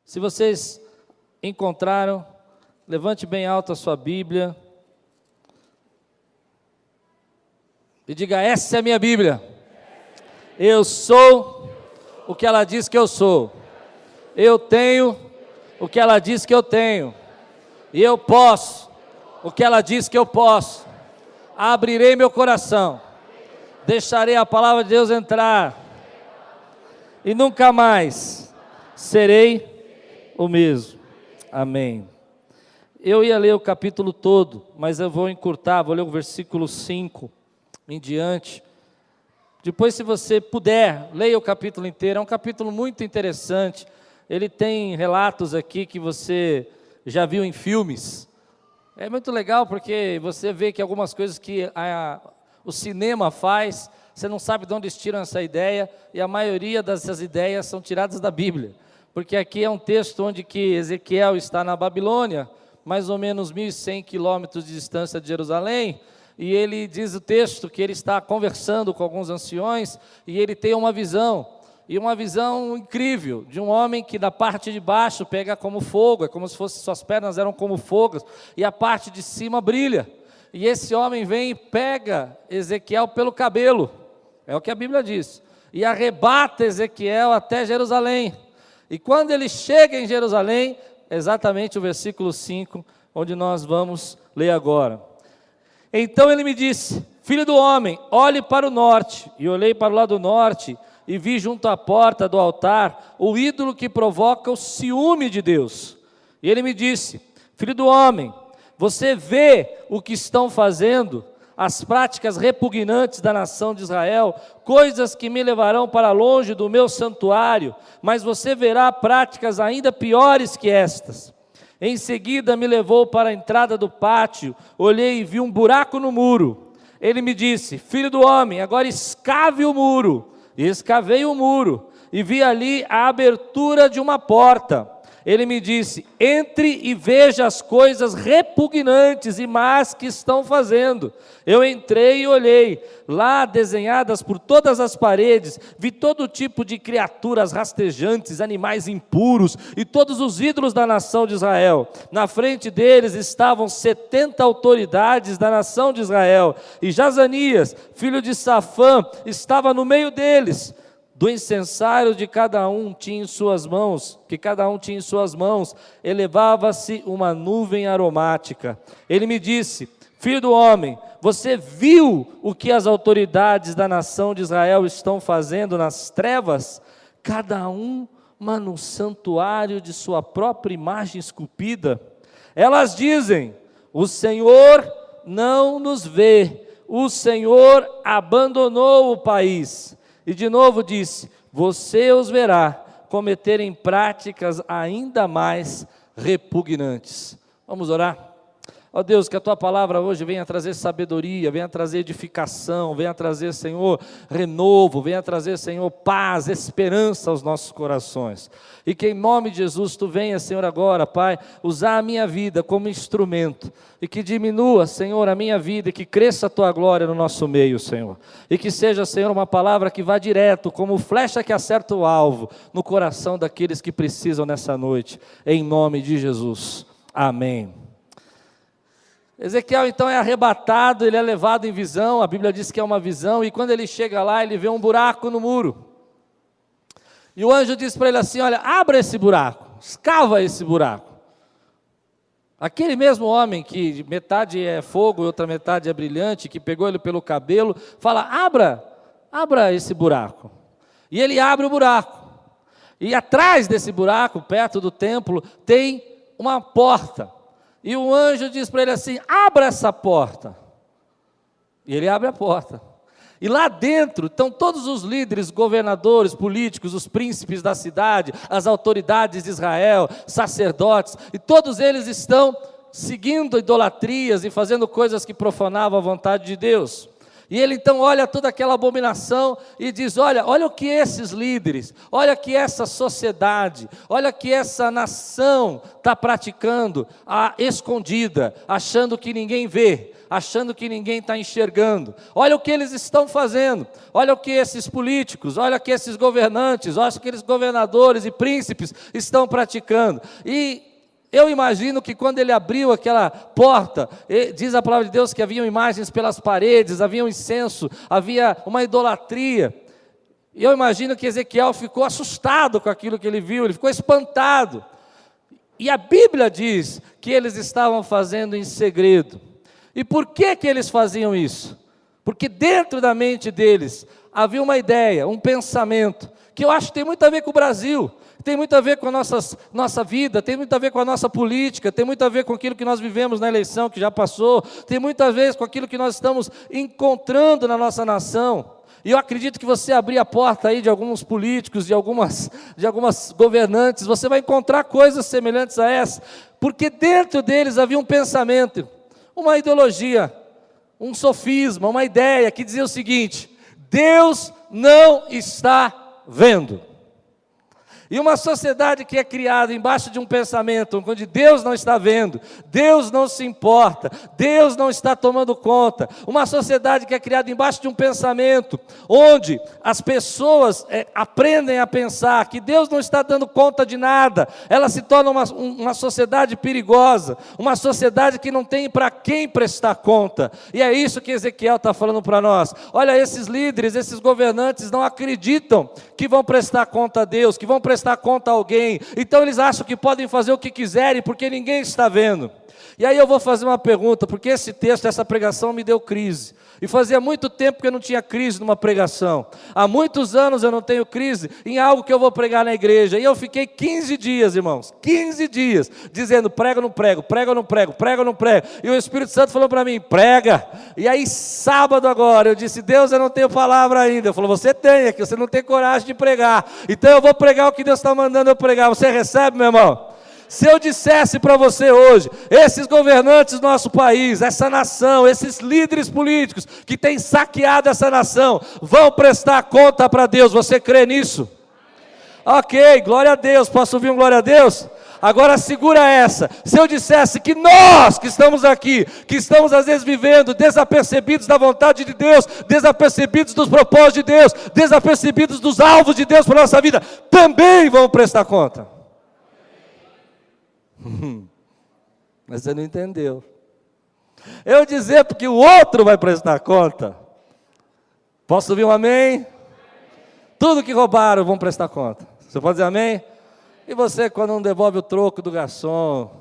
Se vocês encontraram, levante bem alto a sua Bíblia e diga: essa é a minha Bíblia. Eu sou o que ela diz que eu sou. Eu tenho o que ela diz que eu tenho. E eu posso o que ela diz que eu posso. Abrirei meu coração. Deixarei a palavra de Deus entrar. E nunca mais serei o mesmo. Amém. Eu ia ler o capítulo todo, mas eu vou encurtar, vou ler o versículo 5 em diante. Depois, se você puder, leia o capítulo inteiro. É um capítulo muito interessante. Ele tem relatos aqui que você já viu em filmes. É muito legal porque você vê que algumas coisas que o cinema faz, você não sabe de onde eles tiram essa ideia, e a maioria dessas ideias são tiradas da Bíblia. Porque aqui é um texto onde que Ezequiel está na Babilônia, mais ou menos 1.100 quilômetros de distância de Jerusalém, e ele diz o texto que ele está conversando com alguns anciões, e ele tem uma visão, e uma visão incrível, de um homem que da parte de baixo pega como fogo, é como se fosse, suas pernas eram como fogos, e a parte de cima brilha, e esse homem vem e pega Ezequiel pelo cabelo, é o que a Bíblia diz, e arrebata Ezequiel até Jerusalém, e quando ele chega em Jerusalém, exatamente o versículo 5, onde nós vamos ler agora. Então ele me disse: filho do homem, olhe para o norte. E olhei para o lado norte, e vi junto à porta do altar o ídolo que provoca o ciúme de Deus. E ele me disse: filho do homem, você vê o que estão fazendo, as práticas repugnantes da nação de Israel, coisas que me levarão para longe do meu santuário, mas você verá práticas ainda piores que estas. Em seguida me levou para a entrada do pátio, olhei e vi um buraco no muro. Ele me disse: filho do homem, agora escave o muro. E escavei o muro, e vi ali a abertura de uma porta. Ele me disse: entre e veja as coisas repugnantes e más que estão fazendo. Eu entrei e olhei, lá desenhadas por todas as paredes, vi todo tipo de criaturas rastejantes, animais impuros, e todos os ídolos da nação de Israel. Na frente deles estavam 70 autoridades da nação de Israel, e Jazanias, filho de Safã, estava no meio deles. Do incensário de cada um tinha em suas mãos, elevava-se uma nuvem aromática. Ele me disse: filho do homem, você viu o que as autoridades da nação de Israel estão fazendo nas trevas? Cada uma no santuário de sua própria imagem esculpida. Elas dizem: o Senhor não nos vê, o Senhor abandonou o país. E de novo disse: você os verá cometerem práticas ainda mais repugnantes. Vamos orar? Ó Deus, que a Tua palavra hoje venha trazer sabedoria, venha trazer edificação, venha trazer, Senhor, renovo, venha trazer, Senhor, paz, esperança aos nossos corações. E que em nome de Jesus Tu venha, Senhor, agora, Pai, usar a minha vida como instrumento. E que diminua, Senhor, a minha vida e que cresça a Tua glória no nosso meio, Senhor. E que seja, Senhor, uma palavra que vá direto, como flecha que acerta o alvo, no coração daqueles que precisam nessa noite. Em nome de Jesus. Amém. Ezequiel então é arrebatado, ele é levado em visão, a Bíblia diz que é uma visão, e quando ele chega lá, ele vê um buraco no muro. E o anjo diz para ele assim: olha, abra esse buraco, escava esse buraco. Aquele mesmo homem que metade é fogo e outra metade é brilhante, que pegou ele pelo cabelo, fala: abra esse buraco. E ele abre o buraco. E atrás desse buraco, perto do templo, tem uma porta. E o anjo diz para ele assim: abra essa porta. E ele abre a porta. E lá dentro estão todos os líderes, governadores, políticos, os príncipes da cidade, as autoridades de Israel, sacerdotes, e todos eles estão seguindo idolatrias e fazendo coisas que profanavam a vontade de Deus. E ele então olha toda aquela abominação e diz: olha o que esses líderes, olha que essa sociedade, olha que essa nação está praticando a escondida, achando que ninguém vê, achando que ninguém está enxergando. Olha o que eles estão fazendo, olha o que esses políticos, olha o que esses governantes, olha o que aqueles governadores e príncipes estão praticando. E eu imagino que quando ele abriu aquela porta, diz a palavra de Deus que haviam imagens pelas paredes, havia um incenso, havia uma idolatria. E eu imagino que Ezequiel ficou assustado com aquilo que ele viu, ele ficou espantado. E a Bíblia diz que eles estavam fazendo em segredo. E por que eles faziam isso? Porque dentro da mente deles havia uma ideia, um pensamento, que eu acho que tem muito a ver com o Brasil, tem muito a ver com a nossa vida, tem muito a ver com a nossa política, tem muito a ver com aquilo que nós vivemos na eleição que já passou, tem muito a ver com aquilo que nós estamos encontrando na nossa nação. E eu acredito que você abrir a porta aí de alguns políticos, de algumas governantes, você vai encontrar coisas semelhantes a essa, porque dentro deles havia um pensamento, uma ideologia, um sofisma, uma ideia que dizia o seguinte: Deus não está vendo. E uma sociedade que é criada embaixo de um pensamento onde Deus não está vendo, Deus não se importa, Deus não está tomando conta, uma sociedade que é criada embaixo de um pensamento onde as pessoas aprendem a pensar que Deus não está dando conta de nada, ela se torna uma sociedade perigosa, uma sociedade que não tem para quem prestar conta. E é isso que Ezequiel está falando para nós. Olha, esses líderes, esses governantes não acreditam que vão prestar conta a Deus, que vão prestar conta a alguém, então eles acham que podem fazer o que quiserem, porque ninguém está vendo. E aí eu vou fazer uma pergunta, porque esse texto, essa pregação me deu crise, e fazia muito tempo que eu não tinha crise numa pregação, há muitos anos eu não tenho crise em algo que eu vou pregar na igreja, e eu fiquei 15 dias, irmãos, 15 dias, dizendo: prego ou não prego, prego ou não prego, prego ou não prego, e o Espírito Santo falou para mim: prega. E aí sábado agora, eu disse: Deus, eu não tenho palavra ainda. Ele falou: você tem, aqui você não tem coragem de pregar, então eu vou pregar o que Deus está mandando eu pregar. Você recebe, meu irmão? Se eu dissesse para você hoje, esses governantes do nosso país, essa nação, esses líderes políticos que têm saqueado essa nação, vão prestar conta para Deus, você crê nisso? Ok, glória a Deus. Posso ouvir um glória a Deus? Agora segura essa. Se eu dissesse que nós que estamos aqui, que estamos às vezes vivendo desapercebidos da vontade de Deus, desapercebidos dos propósitos de Deus, desapercebidos dos alvos de Deus para a nossa vida, também vão prestar conta. Mas você não entendeu. Eu dizer porque o outro vai prestar conta. Posso ouvir um amém? Tudo que roubaram vão prestar conta. Você pode dizer amém? E você quando não devolve o troco do garçom?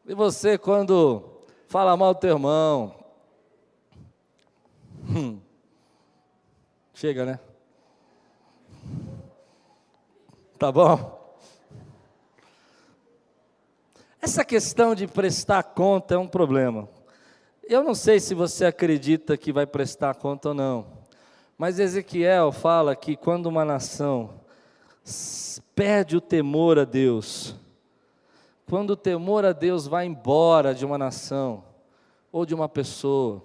E você quando fala mal do teu irmão? Chega, né? Tá bom? Essa questão de prestar conta é um problema. Eu não sei se você acredita que vai prestar conta ou não, mas Ezequiel fala que quando uma nação perde o temor a Deus, quando o temor a Deus vai embora de uma nação, ou de uma pessoa,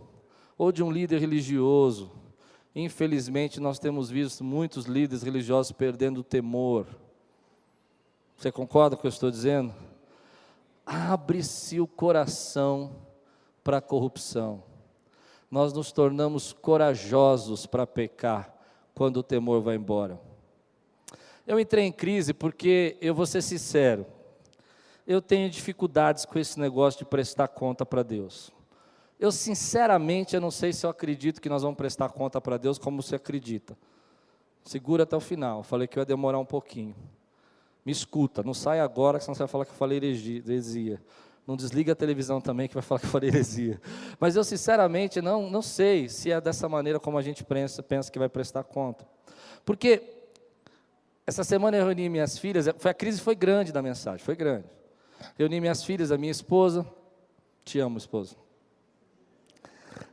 ou de um líder religioso, infelizmente nós temos visto muitos líderes religiosos perdendo o temor. Você concorda com o que eu estou dizendo? Abre-se o coração para a corrupção. Nós nos tornamos corajosos para pecar quando o temor vai embora. Eu entrei em crise porque, eu vou ser sincero, eu tenho dificuldades com esse negócio de prestar conta para Deus. Eu sinceramente, eu não sei se eu acredito que nós vamos prestar conta para Deus como você acredita. Segura até o final, falei que eu ia demorar um pouquinho. Me escuta, não sai agora, senão você vai falar que eu falei heresia. Não desliga a televisão também, que vai falar que eu falei heresia. Mas eu sinceramente não sei se é dessa maneira como a gente pensa que vai prestar conta. Porque essa semana eu reuni minhas filhas, a crise foi grande da mensagem, foi grande. Reuni minhas filhas, a minha esposa, te amo, esposa.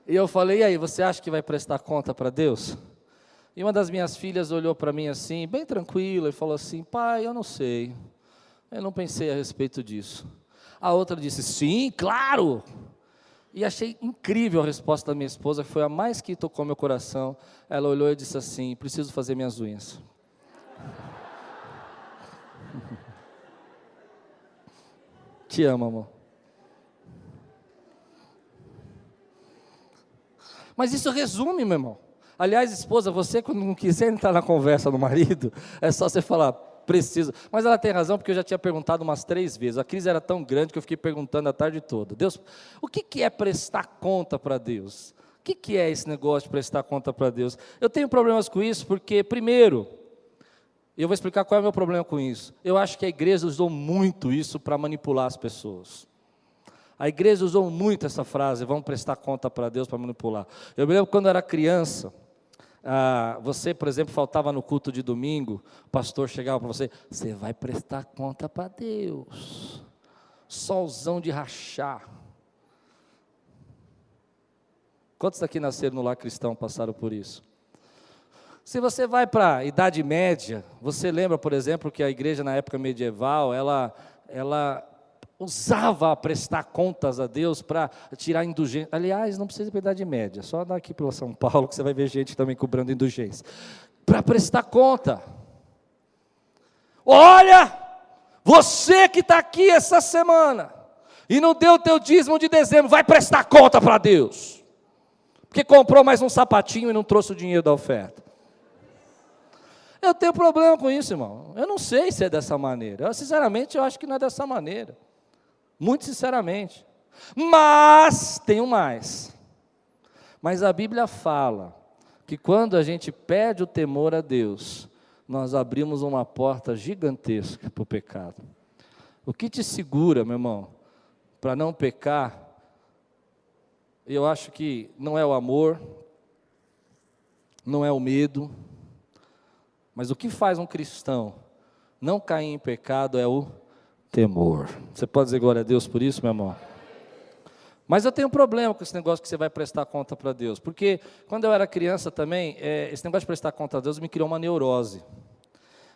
E eu falei: e aí, você acha que vai prestar conta para Deus? E uma das minhas filhas olhou para mim assim, bem tranquila, e falou assim: pai, eu não sei, eu não pensei a respeito disso. A outra disse: sim, claro. E achei incrível a resposta da minha esposa, que foi a mais que tocou meu coração. Ela olhou e disse assim: preciso fazer minhas unhas. Te amo, amor. Mas isso resume, meu irmão. Aliás, esposa, você quando não quiser entrar na conversa do marido, é só você falar: preciso. Mas ela tem razão, porque eu já tinha perguntado umas 3 vezes. A crise era tão grande que eu fiquei perguntando a tarde toda. Deus, o que é prestar conta para Deus? O que é esse negócio de prestar conta para Deus? Eu tenho problemas com isso porque, primeiro, eu vou explicar qual é o meu problema com isso. Eu acho que a igreja usou muito isso para manipular as pessoas. A igreja usou muito essa frase: vamos prestar conta para Deus para manipular. Eu me lembro quando eu era criança, você, por exemplo, faltava no culto de domingo, o pastor chegava para você: você vai prestar conta para Deus. Solzão de rachar. Quantos daqui nasceram no lar cristão passaram por isso? Se você vai para a Idade Média, você lembra, por exemplo, que a igreja na época medieval, ela usava prestar contas a Deus para tirar indulgência. Aliás, não precisa ir para a Idade Média, só andar aqui pela São Paulo que você vai ver gente também cobrando indulgência. Para prestar conta. Olha, você que está aqui essa semana e não deu o teu dízimo de dezembro, vai prestar conta para Deus. Porque comprou mais um sapatinho e não trouxe o dinheiro da oferta. Eu tenho problema com isso, irmão. Eu não sei se é dessa maneira. Sinceramente, eu acho que não é dessa maneira. Muito sinceramente. Mas, tenho mais. Mas a Bíblia fala que quando a gente perde o temor a Deus, nós abrimos uma porta gigantesca para o pecado. O que te segura, meu irmão, para não pecar, eu acho que não é o amor, não é o medo, mas o que faz um cristão não cair em pecado é o temor. Você pode dizer glória a Deus por isso, meu irmão? Mas eu tenho um problema com esse negócio que você vai prestar conta para Deus, porque quando eu era criança também, esse negócio de prestar conta a Deus me criou uma neurose.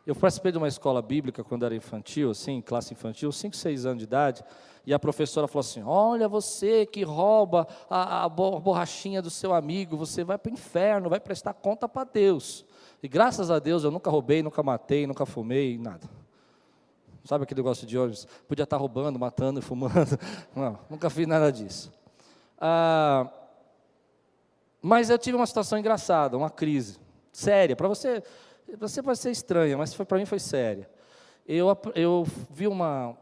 Eu participei de uma escola bíblica quando era infantil, assim, classe infantil, 5, 6 anos de idade, e a professora falou assim: olha, você que rouba a borrachinha do seu amigo, você vai para o inferno, vai prestar conta para Deus. E graças a Deus eu nunca roubei, nunca matei, nunca fumei, nada. Sabe aquele negócio de ônibus? Podia estar roubando, matando e fumando. Não, nunca fiz nada disso. Mas eu tive uma situação engraçada, uma crise séria. Para você pode ser estranha, mas para mim foi séria. Eu vi uma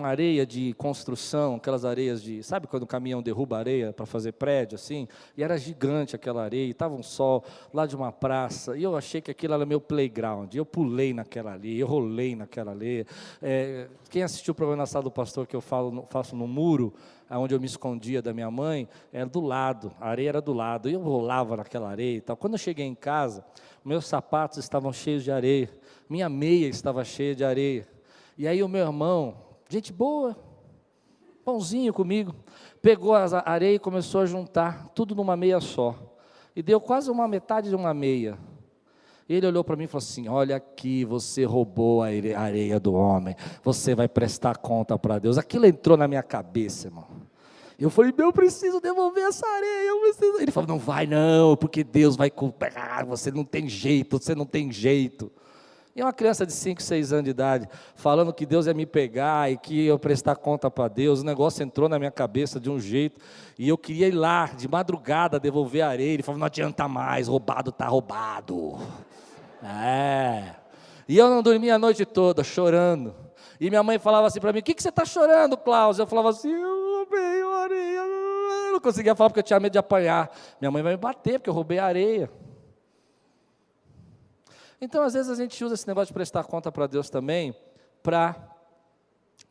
areia de construção, aquelas areias de... Sabe quando o caminhão derruba areia para fazer prédio, assim? E era gigante aquela areia, estava um sol lá de uma praça, e eu achei que aquilo era meu playground. Eu pulei naquela areia, eu rolei naquela areia. Quem assistiu o programa na Sala do Pastor, que eu faço no muro, onde eu me escondia da minha mãe, era do lado, a areia era do lado, e eu rolava naquela areia e tal. Quando eu cheguei em casa, meus sapatos estavam cheios de areia, minha meia estava cheia de areia. E aí o meu irmão... Gente boa, bonzinho comigo, pegou a areia e começou a juntar tudo numa meia só, e deu quase uma metade de uma meia. Ele olhou para mim e falou assim: olha aqui, você roubou a areia do homem, você vai prestar conta para Deus. Aquilo entrou na minha cabeça, irmão. Eu falei: eu preciso devolver essa areia, eu preciso. Ele falou: não vai não, porque Deus vai cobrar, você não tem jeito, você não tem jeito. E uma criança de 5, 6 anos de idade, falando que Deus ia me pegar e que eu prestar conta para Deus, o negócio entrou na minha cabeça de um jeito, e eu queria ir lá, de madrugada, devolver a areia. Ele falou: não adianta mais, roubado está roubado. E eu não dormia a noite toda, chorando. E minha mãe falava assim para mim: o que você está chorando, Klaus? Eu falava assim: eu roubei a areia. Eu não conseguia falar porque eu tinha medo de apanhar. Minha mãe vai me bater porque eu roubei a areia. Então, às vezes, a gente usa esse negócio de prestar conta para Deus também para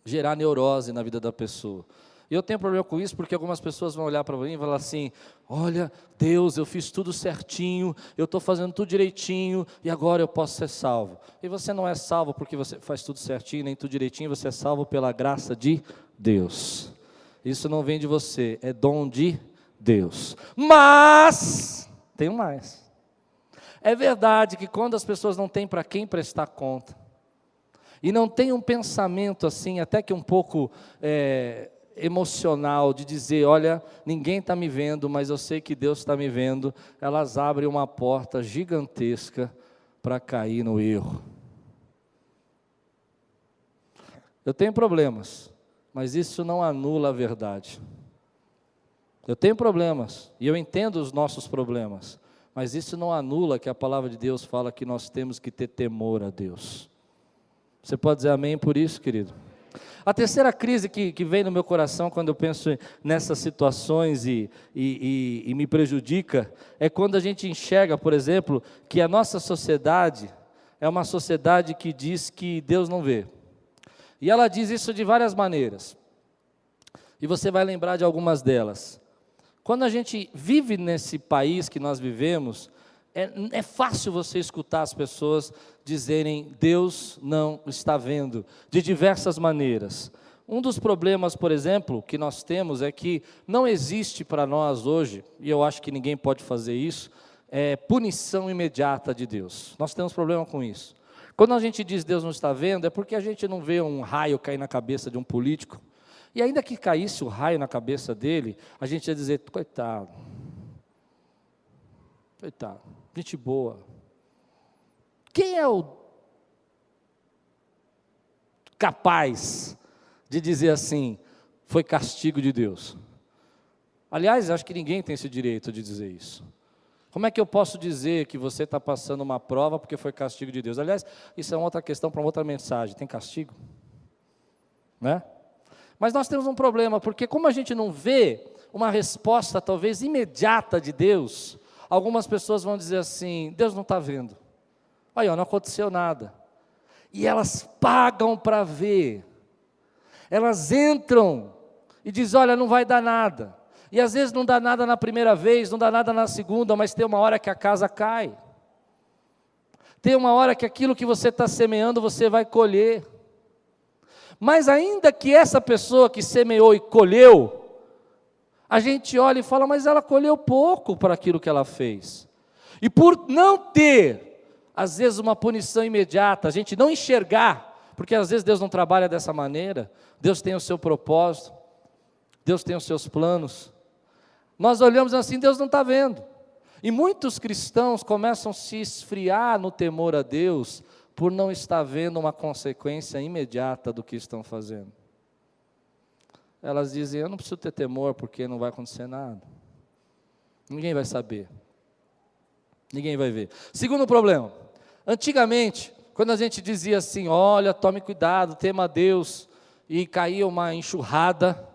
gerar neurose na vida da pessoa. E eu tenho problema com isso porque algumas pessoas vão olhar para mim e falar assim: olha, Deus, eu fiz tudo certinho, eu estou fazendo tudo direitinho e agora eu posso ser salvo. E você não é salvo porque você faz tudo certinho, nem tudo direitinho, você é salvo pela graça de Deus. Isso não vem de você, é dom de Deus. Mas, tem mais. É verdade que quando as pessoas não têm para quem prestar conta, e não tem um pensamento assim, até que um pouco emocional de dizer, olha, ninguém está me vendo, mas eu sei que Deus está me vendo, elas abrem uma porta gigantesca para cair no erro. Eu tenho problemas, mas isso não anula a verdade. Eu tenho problemas, e eu entendo os nossos problemas, mas isso não anula que a palavra de Deus fala que nós temos que ter temor a Deus. Você pode dizer amém por isso, querido? A terceira crise que vem no meu coração quando eu penso nessas situações e me prejudica, é quando a gente enxerga, por exemplo, que a nossa sociedade é uma sociedade que diz que Deus não vê. E ela diz isso de várias maneiras, e você vai lembrar de algumas delas. Quando a gente vive nesse país que nós vivemos, é fácil você escutar as pessoas dizerem, Deus não está vendo, de diversas maneiras. Um dos problemas, por exemplo, que nós temos é que não existe para nós hoje, e eu acho que ninguém pode fazer isso, punição imediata de Deus. Nós temos problema com isso. Quando a gente diz Deus não está vendo, é porque a gente não vê um raio cair na cabeça de um político, e ainda que caísse o raio na cabeça dele, a gente ia dizer, coitado, gente boa. Quem é o capaz de dizer assim, foi castigo de Deus? Aliás, acho que ninguém tem esse direito de dizer isso. Como é que eu posso dizer que você está passando uma prova porque foi castigo de Deus? Aliás, isso é uma outra questão para uma outra mensagem, tem castigo? Né? Mas nós temos um problema, porque como a gente não vê uma resposta talvez imediata de Deus, algumas pessoas vão dizer assim, Deus não está vendo. Olha, não aconteceu nada. E elas pagam para ver. Elas entram e dizem, olha, não vai dar nada. E às vezes não dá nada na primeira vez, não dá nada na segunda, mas tem uma hora que a casa cai. Tem uma hora que aquilo que você está semeando, você vai colher. Mas ainda que essa pessoa que semeou e colheu, a gente olha e fala, mas ela colheu pouco para aquilo que ela fez. E por não ter, às vezes, uma punição imediata, a gente não enxergar, porque às vezes Deus não trabalha dessa maneira, Deus tem o seu propósito, Deus tem os seus planos. Nós olhamos assim, Deus não está vendo. E muitos cristãos começam a se esfriar no temor a Deus, por não estar vendo uma consequência imediata do que estão fazendo. Elas dizem, eu não preciso ter temor, porque não vai acontecer nada. Ninguém vai saber. Ninguém vai ver. Segundo problema, antigamente, quando a gente dizia assim, olha, tome cuidado, tema a Deus, e caía uma enxurrada,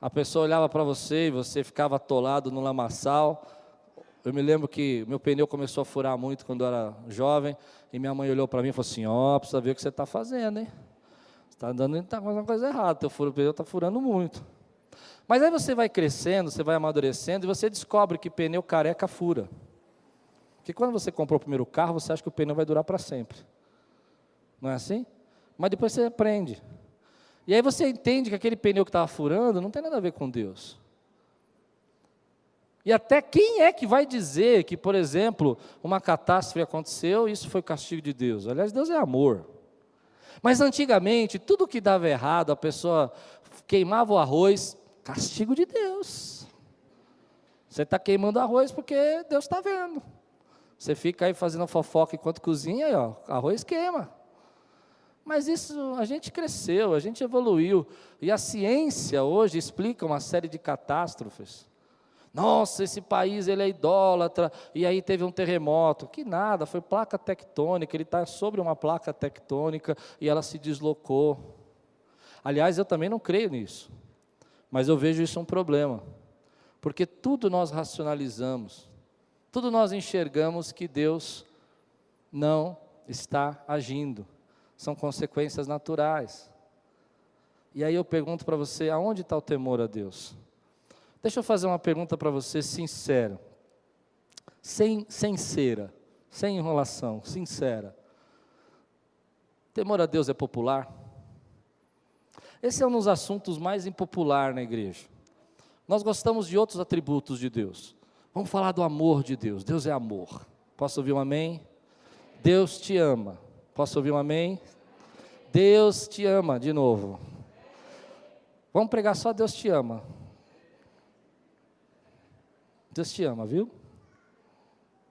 a pessoa olhava para você e você ficava atolado no lamaçal. Eu me lembro que meu pneu começou a furar muito quando eu era jovem, e minha mãe olhou para mim e falou assim, precisa ver o que você está fazendo, hein? Você está andando e está fazendo uma coisa errada, o pneu está furando muito. Mas aí você vai crescendo, você vai amadurecendo, e você descobre que pneu careca fura. Porque quando você comprou o primeiro carro, você acha que o pneu vai durar para sempre. Não é assim? Mas depois você aprende. E aí você entende que aquele pneu que estava furando não tem nada a ver com Deus. E até quem é que vai dizer que, por exemplo, uma catástrofe aconteceu e isso foi castigo de Deus? Aliás, Deus é amor. Mas antigamente, tudo que dava errado, a pessoa queimava o arroz, castigo de Deus. Você está queimando arroz porque Deus está vendo. Você fica aí fazendo fofoca enquanto cozinha, e arroz queima. Mas isso, a gente cresceu, a gente evoluiu. E a ciência hoje explica uma série de catástrofes. Nossa, esse país ele é idólatra, e aí teve um terremoto. Que nada, foi placa tectônica, ele está sobre uma placa tectônica e ela se deslocou. Aliás, eu também não creio nisso, mas eu vejo isso um problema, porque tudo nós racionalizamos, tudo nós enxergamos que Deus não está agindo, são consequências naturais. E aí eu pergunto para você, aonde está o temor a Deus? Deixa eu fazer uma pergunta para você sincera, sem cera, sem enrolação, sincera. Temor a Deus é popular? Esse é um dos assuntos mais impopulares na igreja. Nós gostamos de outros atributos de Deus. Vamos falar do amor de Deus. Deus é amor. Posso ouvir um amém? Deus te ama. Posso ouvir um amém? Deus te ama, de novo. Vamos pregar só Deus te ama. Deus te ama, viu?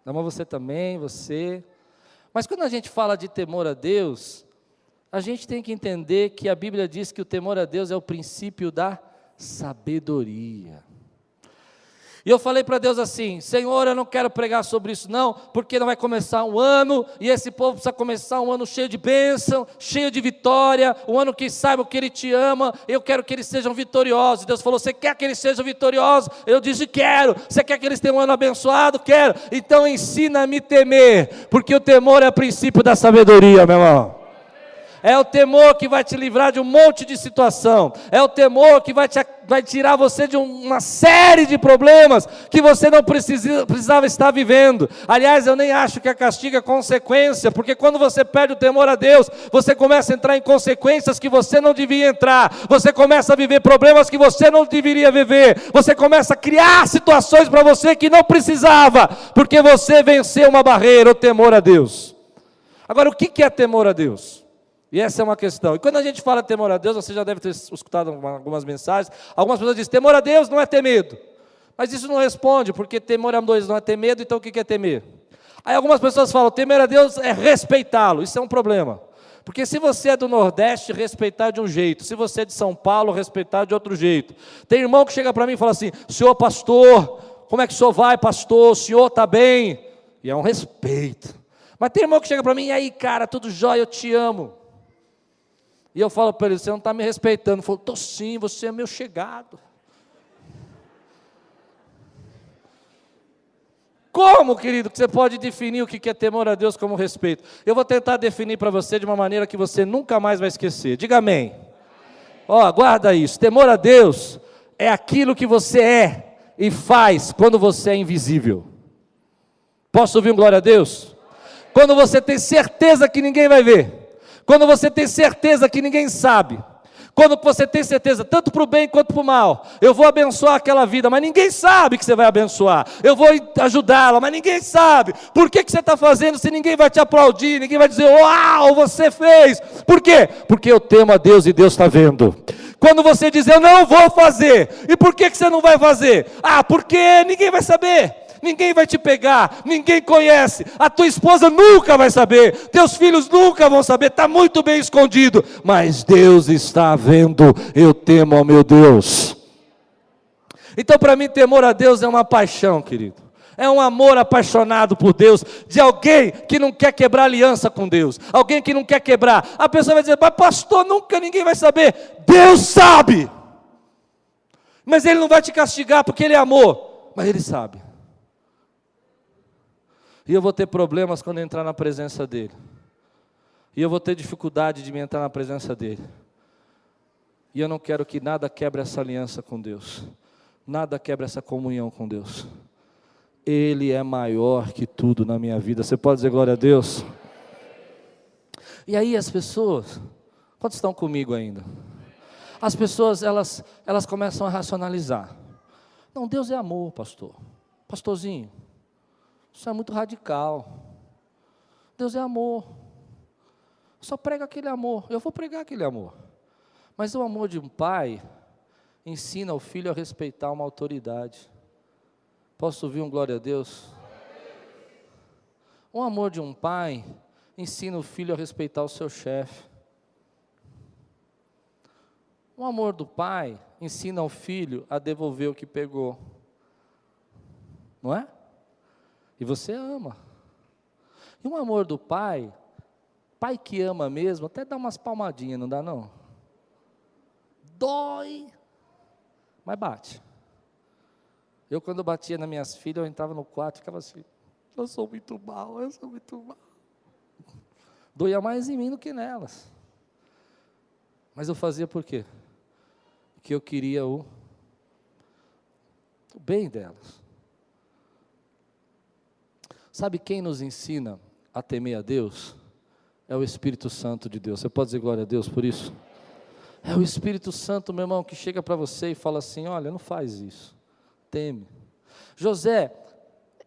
Ama você também, você. Mas quando a gente fala de temor a Deus, a gente tem que entender que a Bíblia diz que o temor a Deus é o princípio da sabedoria. E eu falei para Deus assim: Senhor, eu não quero pregar sobre isso não, porque não vai começar um ano, e esse povo precisa começar um ano cheio de bênção, cheio de vitória, um ano que saiba que Ele te ama, eu quero que eles sejam vitoriosos. Deus falou: você quer que eles sejam vitoriosos? Eu disse: quero. Você quer que eles tenham um ano abençoado? Quero. Então ensina-me a temer, porque o temor é o princípio da sabedoria, meu irmão. É o temor que vai te livrar de um monte de situação. É o temor que vai tirar você de uma série de problemas que você não precisava estar vivendo. Aliás, eu nem acho que a castigo é consequência, porque quando você perde o temor a Deus, você começa a entrar em consequências que você não devia entrar. Você começa a viver problemas que você não deveria viver. Você começa a criar situações para você que não precisava, porque você venceu uma barreira, o temor a Deus. Agora, o que é temor a Deus? E essa é uma questão. E quando a gente fala temor a Deus, você já deve ter escutado algumas mensagens. Algumas pessoas dizem: temor a Deus não é ter medo. Mas isso não responde, porque temor a Deus não é ter medo, então o que é temer? Aí algumas pessoas falam: temer a Deus é respeitá-lo. Isso é um problema. Porque se você é do Nordeste, respeitar de um jeito. Se você é de São Paulo, respeitar de outro jeito. Tem irmão que chega para mim e fala assim: senhor pastor, como é que o senhor vai, pastor? O senhor está bem? E é um respeito. Mas tem irmão que chega para mim: e aí, cara, tudo jóia, eu te amo. E eu falo para ele: você não está me respeitando. Ele falou: estou sim, você é meu chegado. Como, querido, que você pode definir o que é temor a Deus como respeito? Eu vou tentar definir para você de uma maneira que você nunca mais vai esquecer. Diga amém. Ó, guarda isso. Temor a Deus é aquilo que você é e faz quando você é invisível. Posso ouvir um glória a Deus? Quando você tem certeza que ninguém vai ver. Quando você tem certeza que ninguém sabe, quando você tem certeza, tanto para o bem quanto para o mal, eu vou abençoar aquela vida, mas ninguém sabe que você vai abençoar, eu vou ajudá-la, mas ninguém sabe, por que você está fazendo se ninguém vai te aplaudir, ninguém vai dizer: uau, você fez, por quê? Porque eu temo a Deus e Deus está vendo. Quando você diz: eu não vou fazer, e por que você não vai fazer? Ah, porque ninguém vai saber. Ninguém vai te pegar, ninguém conhece, a tua esposa nunca vai saber, teus filhos nunca vão saber, está muito bem escondido, mas Deus está vendo, eu temo ao meu Deus. Então, para mim, temor a Deus é uma paixão, querido, é um amor apaixonado por Deus, de alguém que não quer quebrar aliança com Deus, alguém que não quer quebrar. A pessoa vai dizer: mas pastor, nunca ninguém vai saber. Deus sabe, mas Ele não vai te castigar porque Ele é amor, mas Ele sabe. E eu vou ter problemas quando entrar na presença dEle. E eu vou ter dificuldade de me entrar na presença dEle. E eu não quero que nada quebre essa aliança com Deus. Nada quebre essa comunhão com Deus. Ele é maior que tudo na minha vida. Você pode dizer glória a Deus? E aí as pessoas, quantos estão comigo ainda? As pessoas, elas começam a racionalizar. Não, Deus é amor, pastor. Pastorzinho, isso é muito radical. Deus é amor. Só prega aquele amor. Eu vou pregar aquele amor. Mas o amor de um pai ensina o filho a respeitar uma autoridade. Posso ouvir um glória a Deus? O amor de um pai ensina o filho a respeitar o seu chefe. O amor do pai ensina o filho a devolver o que pegou. Não é? E você ama. E o amor do pai, pai que ama mesmo, até dá umas palmadinhas, não dá não? Dói, mas bate. Eu quando batia nas minhas filhas, eu entrava no quarto e ficava assim: eu sou muito mal, eu sou muito mal. Doía mais em mim do que nelas. Mas eu fazia por quê? Porque eu queria o bem delas. Sabe quem nos ensina a temer a Deus? É o Espírito Santo de Deus. Você pode dizer glória a Deus por isso? É o Espírito Santo, meu irmão, que chega para você e fala assim: olha, não faz isso, teme. José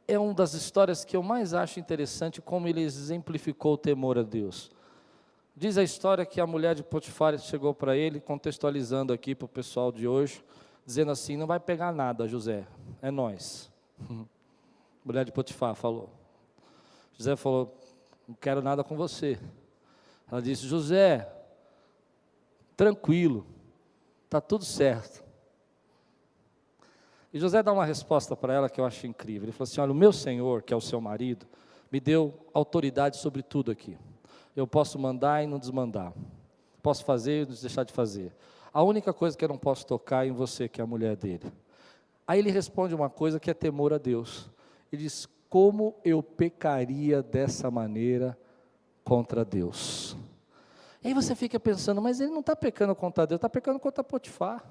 é uma das histórias que eu mais acho interessante, como ele exemplificou o temor a Deus. Diz a história que a mulher de Potifar chegou para ele, contextualizando aqui para o pessoal de hoje, dizendo assim: não vai pegar nada, José, é nós. Mulher de Potifar falou. José falou: não quero nada com você. Ela disse: José, tranquilo, está tudo certo. E José dá uma resposta para ela que eu acho incrível. Ele falou assim: olha, o meu senhor, que é o seu marido, me deu autoridade sobre tudo aqui. Eu posso mandar e não desmandar, posso fazer e não deixar de fazer. A única coisa que eu não posso tocar é em você, que é a mulher dele. Aí ele responde uma coisa que é temor a Deus. Ele diz: como eu pecaria dessa maneira contra Deus? E aí você fica pensando: mas ele não está pecando contra Deus, está pecando contra Potifar.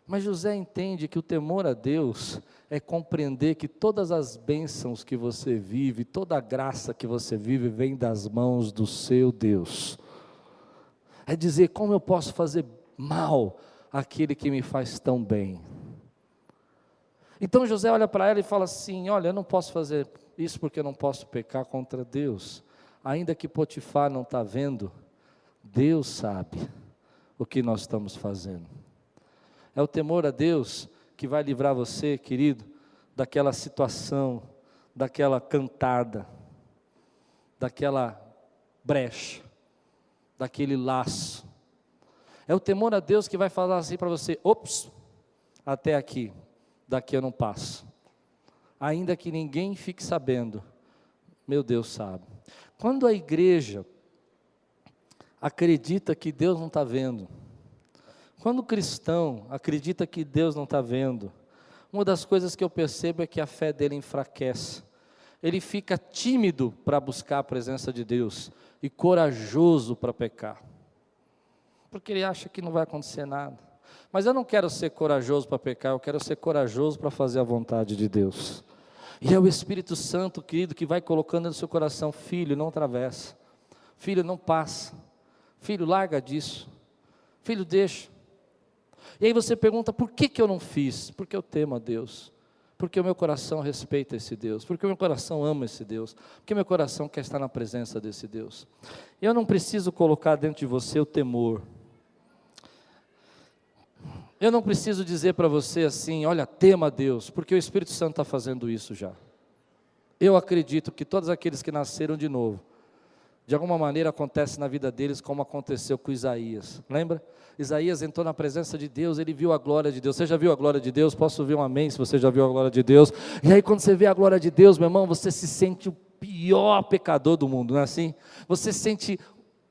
Mas José entende que o temor a Deus é compreender que todas as bênçãos que você vive, toda a graça que você vive, vem das mãos do seu Deus. É dizer: como eu posso fazer mal àquele que me faz tão bem? Então José olha para ela e fala assim: olha, eu não posso fazer isso porque eu não posso pecar contra Deus. Ainda que Potifar não está vendo, Deus sabe o que nós estamos fazendo. É o temor a Deus que vai livrar você, querido, daquela situação, daquela cantada, daquela brecha, daquele laço. É o temor a Deus que vai falar assim para você: ops, até aqui, daqui eu não passo. Ainda que ninguém fique sabendo, meu Deus sabe. Quando a igreja acredita que Deus não está vendo, quando o cristão acredita que Deus não está vendo, uma das coisas que eu percebo é que a fé dele enfraquece. Ele fica tímido para buscar a presença de Deus e corajoso para pecar, porque ele acha que não vai acontecer nada. Mas eu não quero ser corajoso para pecar, eu quero ser corajoso para fazer a vontade de Deus. E é o Espírito Santo, querido, que vai colocando no seu coração: filho, não atravessa, filho, não passa, filho, larga disso, filho, deixa. E aí você pergunta: por que eu não fiz? Porque eu temo a Deus, porque o meu coração respeita esse Deus, porque o meu coração ama esse Deus, porque o meu coração quer estar na presença desse Deus. Eu não preciso colocar dentro de você o temor. Eu não preciso dizer para você assim: olha, tema a Deus, porque o Espírito Santo está fazendo isso já. Eu acredito que todos aqueles que nasceram de novo, de alguma maneira acontece na vida deles como aconteceu com Isaías. Lembra? Isaías entrou na presença de Deus, ele viu a glória de Deus. Você já viu a glória de Deus? Posso ouvir um amém se você já viu a glória de Deus? E aí quando você vê a glória de Deus, meu irmão, você se sente o pior pecador do mundo, não é assim? Você se sente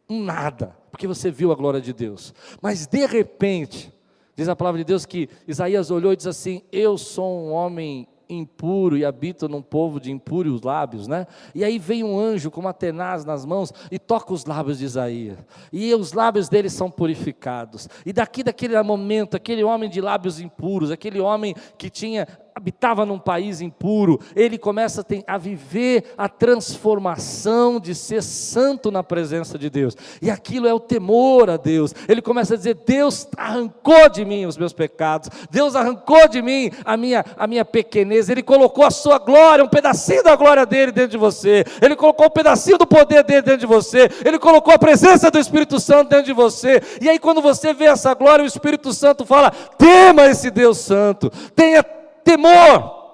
um nada, porque você viu a glória de Deus. Mas de repente, diz a palavra de Deus que Isaías olhou e disse assim: eu sou um homem impuro e habito num povo de impuros lábios, né? E aí vem um anjo com uma tenaz nas mãos e toca os lábios de Isaías, e os lábios dele são purificados, e daquele momento, aquele homem de lábios impuros, aquele homem que habitava num país impuro, ele começa a viver a transformação de ser santo na presença de Deus, e aquilo é o temor a Deus. Ele começa a dizer: Deus arrancou de mim os meus pecados, Deus arrancou de mim a minha pequenez, Ele colocou a sua glória, um pedacinho da glória dele dentro de você, Ele colocou um pedacinho do poder dele dentro de você, Ele colocou a presença do Espírito Santo dentro de você, e aí quando você vê essa glória, o Espírito Santo fala: tema esse Deus Santo, tenha temor.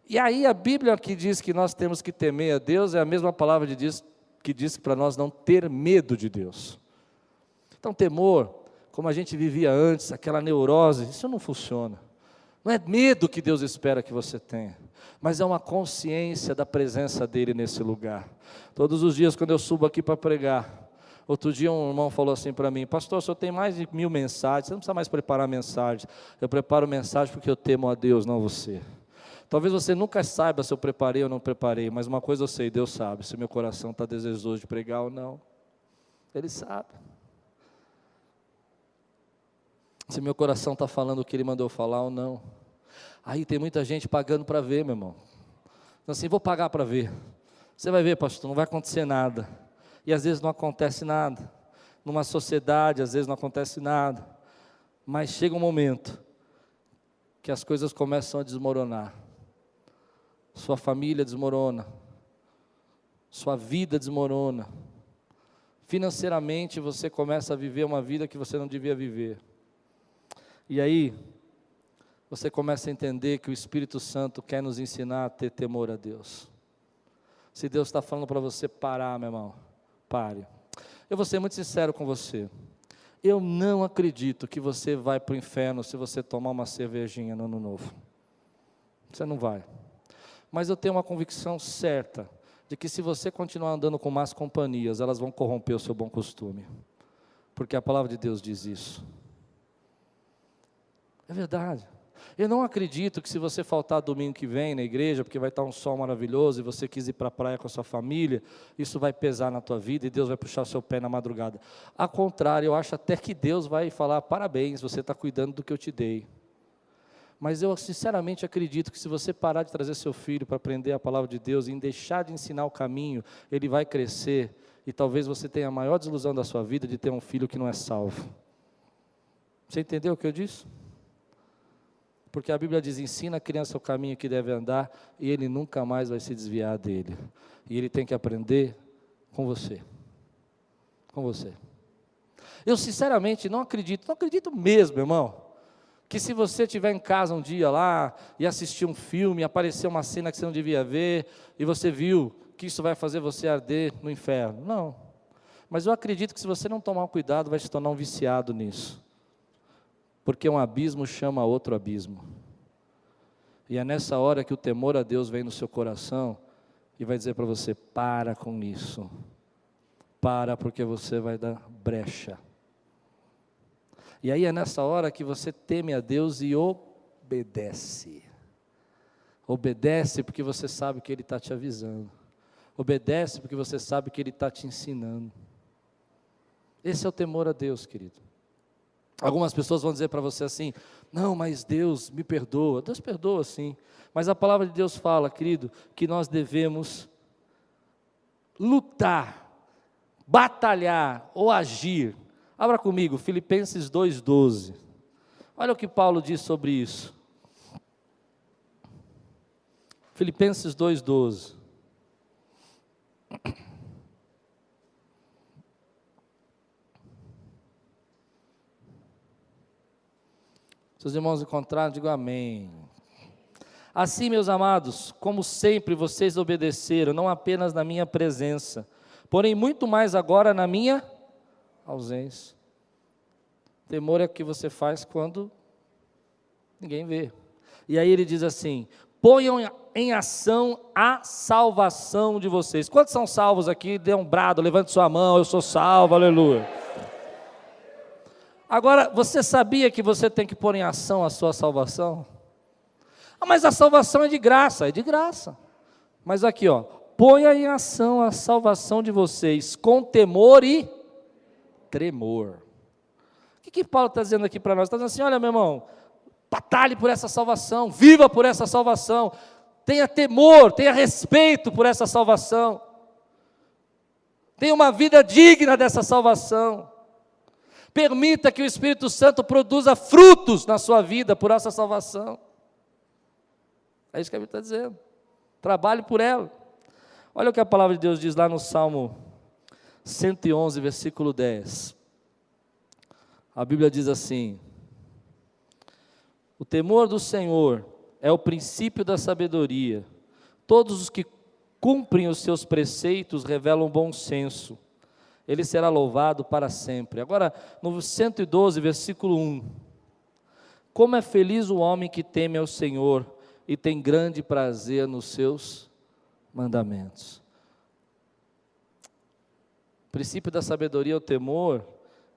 E aí a Bíblia que diz que nós temos que temer a Deus é a mesma palavra de Deus que diz para nós não ter medo de Deus. Então temor, como a gente vivia antes, aquela neurose, isso não funciona. Não é medo que Deus espera que você tenha, mas é uma consciência da presença dEle nesse lugar. Todos os dias quando eu subo aqui para pregar, outro dia um irmão falou assim para mim: pastor, o senhor tem mais de 1000 mensagens, você não precisa mais preparar mensagens. Eu preparo mensagem porque eu temo a Deus, não você. Talvez você nunca saiba se eu preparei ou não preparei, mas uma coisa eu sei, Deus sabe, se meu coração está desejoso de pregar ou não. Ele sabe. Se meu coração está falando o que Ele mandou falar ou não. Aí tem muita gente pagando para ver, meu irmão. Então assim, vou pagar para ver. Você vai ver, pastor, não vai acontecer nada. E às vezes não acontece nada. Numa sociedade, às vezes não acontece nada. Mas chega um momento que as coisas começam a desmoronar. Sua família desmorona. sua vida desmorona. Financeiramente você começa a viver uma vida que você não devia viver. E aí, você começa a entender que o Espírito Santo quer nos ensinar a ter temor a Deus. Se Deus está falando para você parar, meu irmão, pare. Eu vou ser muito sincero com você. Eu não acredito que você vai para o inferno se você tomar uma cervejinha no Ano Novo. Você não vai. Mas eu tenho uma convicção certa de que se você continuar andando com más companhias, elas vão corromper o seu bom costume. Porque a palavra de Deus diz isso. É verdade. Eu não acredito que se você faltar domingo que vem na igreja, porque vai estar um sol maravilhoso e você quis ir para a praia com a sua família, isso vai pesar na tua vida e Deus vai puxar o seu pé na madrugada. Ao contrário, eu acho até que Deus vai falar, parabéns, você está cuidando do que eu te dei. Mas eu sinceramente acredito que se você parar de trazer seu filho para aprender a palavra de Deus e deixar de ensinar o caminho, ele vai crescer e talvez você tenha a maior desilusão da sua vida de ter um filho que não é salvo. Você entendeu o que eu disse? Porque a Bíblia diz, ensina a criança o caminho que deve andar e ele nunca mais vai se desviar dele. E ele tem que aprender com você. Com você. Eu sinceramente não acredito mesmo, irmão, que se você estiver em casa um dia lá e assistir um filme, aparecer uma cena que você não devia ver, e você viu que isso vai fazer você arder no inferno. Não. Mas eu acredito que se você não tomar cuidado, vai se tornar um viciado nisso. Porque um abismo chama outro abismo. E é nessa hora que o temor a Deus vem no seu coração e vai dizer para você, para com isso. Para, porque você vai dar brecha. E aí é nessa hora que você teme a Deus e obedece. Obedece porque você sabe que Ele está te avisando. Obedece porque você sabe que Ele está te ensinando. Esse é o temor a Deus, querido. Algumas pessoas vão dizer para você assim, não, mas Deus me perdoa. Deus perdoa sim, mas a palavra de Deus fala, querido, que nós devemos lutar, batalhar ou agir. Abra comigo, Filipenses 2,12. Olha o que Paulo diz sobre isso. Filipenses 2,12. Se os irmãos encontraram, digam amém. Assim, meus amados, como sempre vocês obedeceram, não apenas na minha presença, porém muito mais agora na minha ausência. Temor é o que você faz quando ninguém vê. E aí ele diz assim, ponham em ação a salvação de vocês. Quantos são salvos aqui? Dê um brado, levante sua mão, eu sou salvo, aleluia. Agora, você sabia que você tem que pôr em ação a sua salvação? Ah, mas a salvação é de graça. Mas aqui, ó, ponha em ação a salvação de vocês, com temor e tremor. O que Paulo está dizendo aqui para nós? Está dizendo assim, olha meu irmão, batalhe por essa salvação, viva por essa salvação, tenha temor, tenha respeito por essa salvação, tenha uma vida digna dessa salvação. Permita que o Espírito Santo produza frutos na sua vida por essa salvação. É isso que a Bíblia está dizendo. Trabalhe por ela. Olha o que a palavra de Deus diz lá no Salmo 111, versículo 10. A Bíblia diz assim, o temor do Senhor é o princípio da sabedoria. Todos os que cumprem os seus preceitos revelam bom senso. Ele será louvado para sempre. Agora, no 112, versículo 1. Como é feliz o homem que teme ao Senhor e tem grande prazer nos seus mandamentos. O princípio da sabedoria é o temor,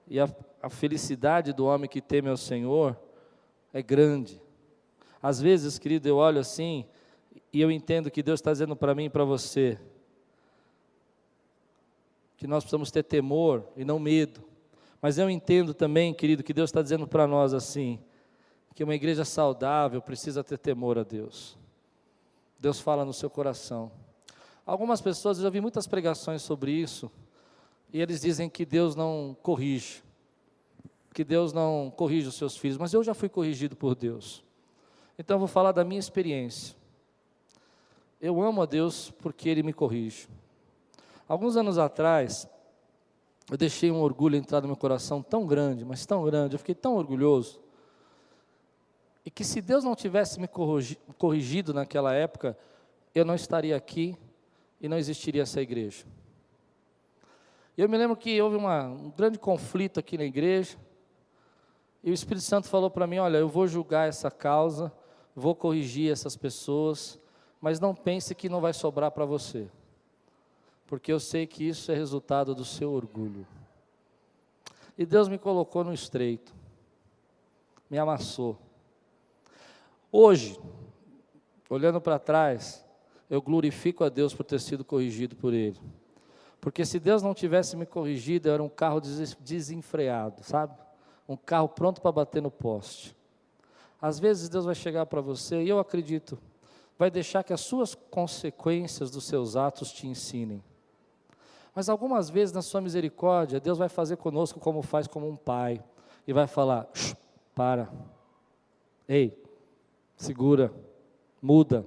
e a felicidade do homem que teme ao Senhor é grande. Às vezes, querido, eu olho assim, e eu entendo que Deus está dizendo para mim e para você, que nós precisamos ter temor e não medo. Mas eu entendo também, querido, que Deus está dizendo para nós assim, que uma igreja saudável precisa ter temor a Deus. Deus fala no seu coração. Algumas pessoas, eu já vi muitas pregações sobre isso, e eles dizem que Deus não corrige, os seus filhos, mas eu já fui corrigido por Deus. Então eu vou falar da minha experiência. Eu amo a Deus porque Ele me corrige. Alguns anos atrás, eu deixei um orgulho entrar no meu coração tão grande, mas tão grande, eu fiquei tão orgulhoso, e que se Deus não tivesse me corrigido naquela época, eu não estaria aqui e não existiria essa igreja. E eu me lembro que houve um grande conflito aqui na igreja, e o Espírito Santo falou para mim, olha, eu vou julgar essa causa, vou corrigir essas pessoas, mas não pense que não vai sobrar para você, porque eu sei que isso é resultado do seu orgulho. E Deus me colocou no estreito, me amassou. Hoje, olhando para trás, eu glorifico a Deus por ter sido corrigido por Ele, porque se Deus não tivesse me corrigido, eu era um carro desenfreado, sabe? Um carro pronto para bater no poste. Às vezes Deus vai chegar para você, e eu acredito, vai deixar que as suas consequências dos seus atos te ensinem. Mas algumas vezes na sua misericórdia, Deus vai fazer conosco como faz como um pai, e vai falar, para, ei, segura, muda.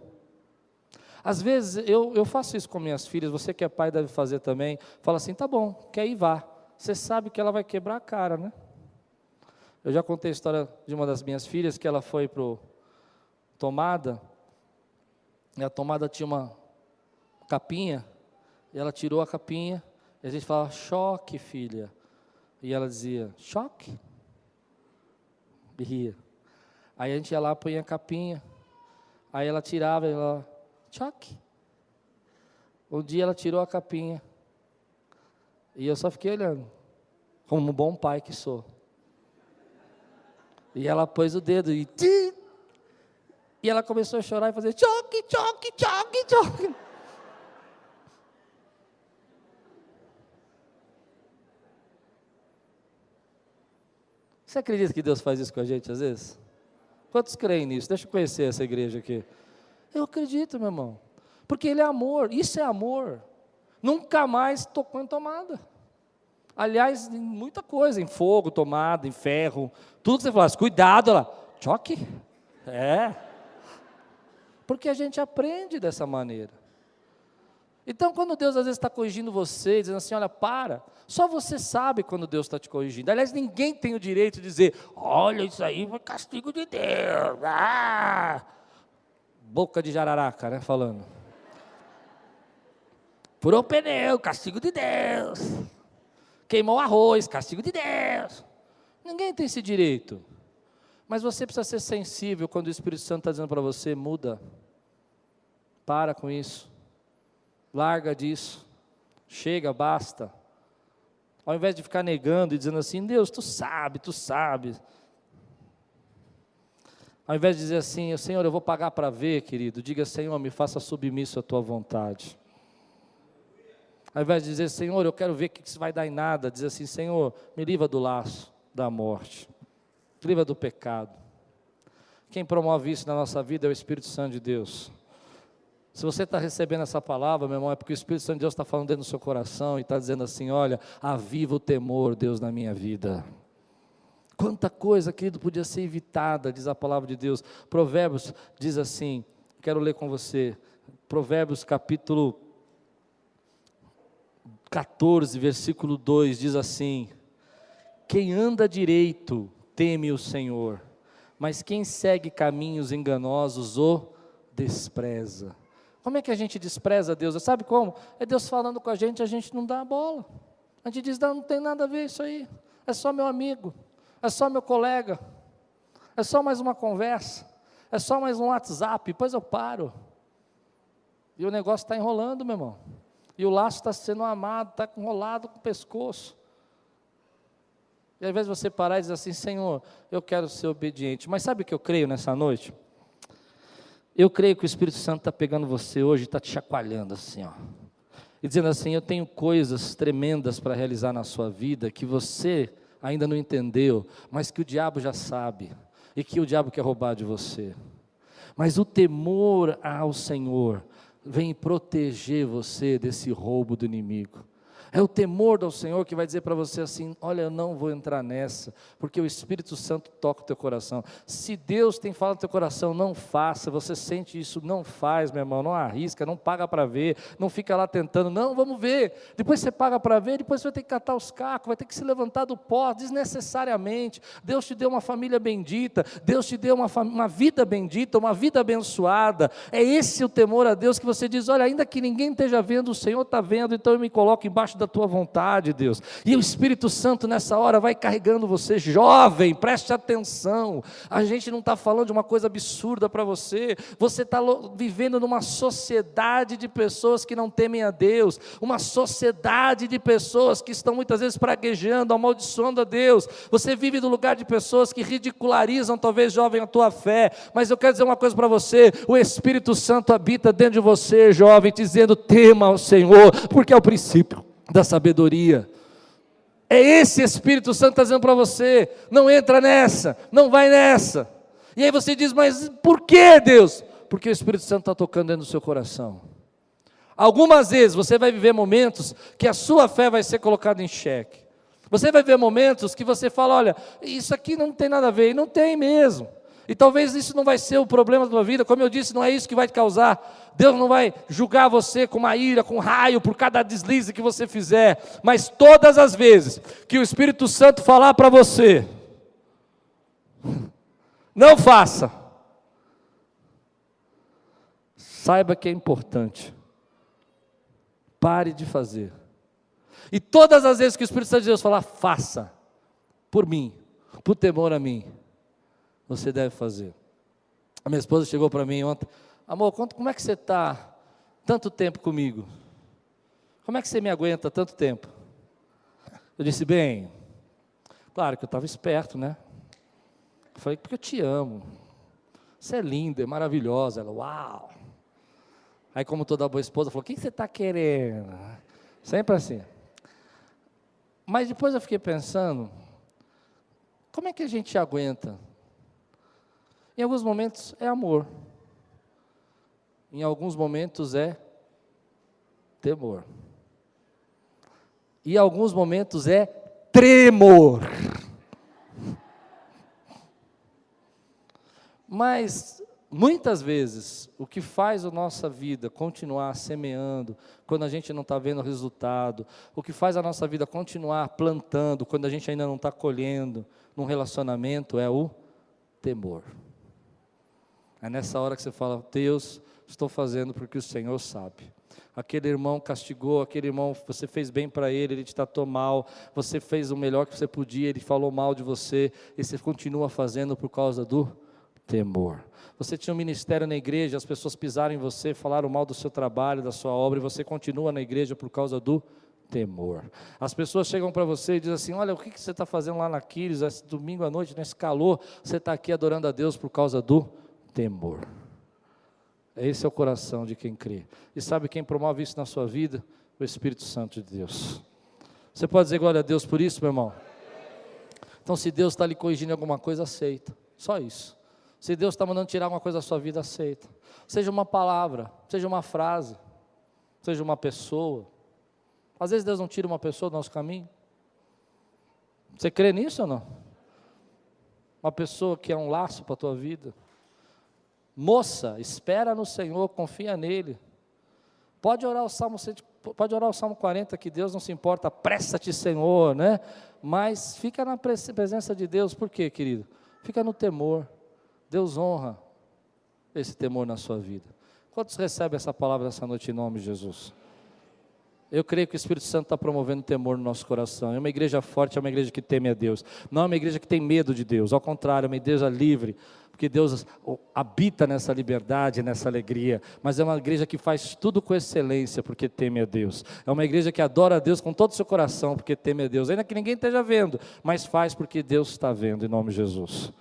Às vezes eu faço isso com minhas filhas, você que é pai deve fazer também, fala assim, tá bom, quer ir, vá, você sabe que ela vai quebrar a cara, né? Eu já contei a história de uma das minhas filhas, que ela foi para o tomada, e a tomada tinha uma capinha, e ela tirou a capinha, e a gente falava, choque, filha. E ela dizia, choque? E ria. Aí a gente ia lá, punha a capinha, aí ela tirava, e ela, choque. Um dia ela tirou a capinha, e eu só fiquei olhando, como um bom pai que sou. E ela pôs o dedo e ela começou a chorar e fazer choque, choque, choque, choque. Você acredita que Deus faz isso com a gente às vezes? Quantos creem nisso? Deixa eu conhecer essa igreja aqui. Eu acredito, meu irmão. Porque Ele é amor, isso é amor. Nunca mais tocou em tomada. Aliás, em muita coisa, em fogo, tomada, em ferro, tudo que você fala, cuidado lá, choque. É. Porque a gente aprende dessa maneira. Então, quando Deus às vezes está corrigindo você, dizendo assim, olha, para, só você sabe quando Deus está te corrigindo. Aliás, ninguém tem o direito de dizer, olha, isso aí foi castigo de Deus. Boca de jararaca, né, falando. Furou o pneu, castigo de Deus. Queimou o arroz, castigo de Deus. Ninguém tem esse direito. Mas você precisa ser sensível quando o Espírito Santo está dizendo para você, muda. Para com isso. Larga disso. Chega, basta. Ao invés de ficar negando e dizendo assim, Deus, tu sabe, tu sabe. Ao invés de dizer assim, Senhor, eu vou pagar para ver, querido, diga, Senhor, me faça submisso à tua vontade. Ao invés de dizer, Senhor, eu quero ver o que isso vai dar em nada, dizer assim, Senhor, me livra do laço da morte, me livra do pecado. Quem promove isso na nossa vida é o Espírito Santo de Deus. Se você está recebendo essa palavra, meu irmão, é porque o Espírito Santo de Deus está falando dentro do seu coração e está dizendo assim, olha, aviva o temor, Deus, na minha vida. Quanta coisa, querido, podia ser evitada, diz a palavra de Deus. Provérbios diz assim, quero ler com você, Provérbios capítulo 14, versículo 2, diz assim, quem anda direito teme o Senhor, mas quem segue caminhos enganosos o despreza. Como é que a gente despreza Deus? Sabe como? É Deus falando com a gente não dá a bola. A gente diz, não tem nada a ver isso aí, é só meu amigo, é só meu colega, é só mais uma conversa, é só mais um WhatsApp, depois eu paro. E o negócio está enrolando, meu irmão. E o laço está sendo amado, está enrolado com o pescoço. E ao invés de você parar e dizer assim, Senhor, eu quero ser obediente. Mas sabe o que eu creio nessa noite? Eu creio que o Espírito Santo está pegando você hoje e está te chacoalhando assim, ó. E dizendo assim, eu tenho coisas tremendas para realizar na sua vida, que você ainda não entendeu, mas que o diabo já sabe, e que o diabo quer roubar de você. Mas o temor ao Senhor vem proteger você desse roubo do inimigo. É o temor ao Senhor que vai dizer para você assim: olha, eu não vou entrar nessa, porque o Espírito Santo toca o teu coração. Se Deus tem falado no teu coração, não faça, você sente isso, não faz, meu irmão, não arrisca, não paga para ver, não fica lá tentando, não, vamos ver, depois você paga para ver, depois você vai ter que catar os cacos, vai ter que se levantar do pó, desnecessariamente. Deus te deu uma família bendita, Deus te deu uma vida bendita, uma vida abençoada. É esse o temor a Deus que você diz: olha, ainda que ninguém esteja vendo, o Senhor está vendo, então eu me coloco embaixo da tua vontade, Deus. E o Espírito Santo nessa hora vai carregando você. Jovem, preste atenção, a gente não está falando de uma coisa absurda para você. Você está vivendo numa sociedade de pessoas que não temem a Deus, uma sociedade de pessoas que estão muitas vezes praguejando, amaldiçoando a Deus. Você vive no lugar de pessoas que ridicularizam, talvez, jovem, a tua fé. Mas eu quero dizer uma coisa para você: o Espírito Santo habita dentro de você, jovem, dizendo: tema ao Senhor, porque é o princípio da sabedoria. É esse Espírito Santo está dizendo para você: não entra nessa, não vai nessa. E aí você diz: mas por que, Deus? Porque o Espírito Santo está tocando dentro do seu coração. Algumas vezes você vai viver momentos que a sua fé vai ser colocada em xeque. Você vai viver momentos que você fala: olha, isso aqui não tem nada a ver, e não tem mesmo. E talvez isso não vai ser o problema da tua vida, como eu disse, não é isso que vai te causar. Deus não vai julgar você com uma ira, com raio, por cada deslize que você fizer. Mas todas as vezes que o Espírito Santo falar para você: não faça, saiba que é importante. Pare de fazer. E todas as vezes que o Espírito Santo de Deus falar: faça, por mim, por temor a mim, você deve fazer. A minha esposa chegou para mim ontem: amor, como é que você está tanto tempo comigo? Como é que você me aguenta tanto tempo? Eu disse: bem, claro que eu estava esperto, né? Eu falei: porque eu te amo, você é linda, é maravilhosa. Ela: uau. Aí, como toda boa esposa, falou: o que você está querendo? Sempre assim. Mas depois eu fiquei pensando: como é que a gente aguenta? Em alguns momentos é amor, em alguns momentos é temor, e em alguns momentos é tremor. Mas muitas vezes o que faz a nossa vida continuar semeando quando a gente não está vendo o resultado, o que faz a nossa vida continuar plantando quando a gente ainda não está colhendo num relacionamento, é o temor. É nessa hora que você fala: Deus, estou fazendo porque o Senhor sabe. Aquele irmão castigou, aquele irmão, você fez bem para ele, ele te tratou mal, você fez o melhor que você podia, ele falou mal de você, e você continua fazendo por causa do temor. Você tinha um ministério na igreja, as pessoas pisaram em você, falaram mal do seu trabalho, da sua obra, e você continua na igreja por causa do temor. As pessoas chegam para você e dizem assim: olha, o que você está fazendo lá na Quiris, esse domingo à noite, nesse calor, você está aqui adorando a Deus por causa do temor. Esse é o coração de quem crê. E sabe quem promove isso na sua vida? O Espírito Santo de Deus. Você pode dizer glória a Deus por isso, meu irmão? Então, se Deus está lhe corrigindo em alguma coisa, aceita. Só isso. Se Deus está mandando tirar alguma coisa da sua vida, aceita. Seja uma palavra, seja uma frase, seja uma pessoa. Às vezes Deus não tira uma pessoa do nosso caminho. Você crê nisso ou não? Uma pessoa que é um laço para a tua vida. Moça, espera no Senhor, confia nele. Pode orar o Salmo 40, que Deus não se importa, apressa-te, Senhor, né? Mas fica na presença de Deus. Por quê, querido? Fica no temor. Deus honra esse temor na sua vida. Quantos recebem essa palavra essa noite em nome de Jesus? Eu creio que o Espírito Santo está promovendo temor no nosso coração. É uma igreja forte, é uma igreja que teme a Deus. Não é uma igreja que tem medo de Deus, ao contrário, é uma igreja livre, porque Deus habita nessa liberdade, nessa alegria. Mas é uma igreja que faz tudo com excelência, porque teme a Deus. É uma igreja que adora a Deus com todo o seu coração, porque teme a Deus. Ainda que ninguém esteja vendo, mas faz porque Deus está vendo, em nome de Jesus.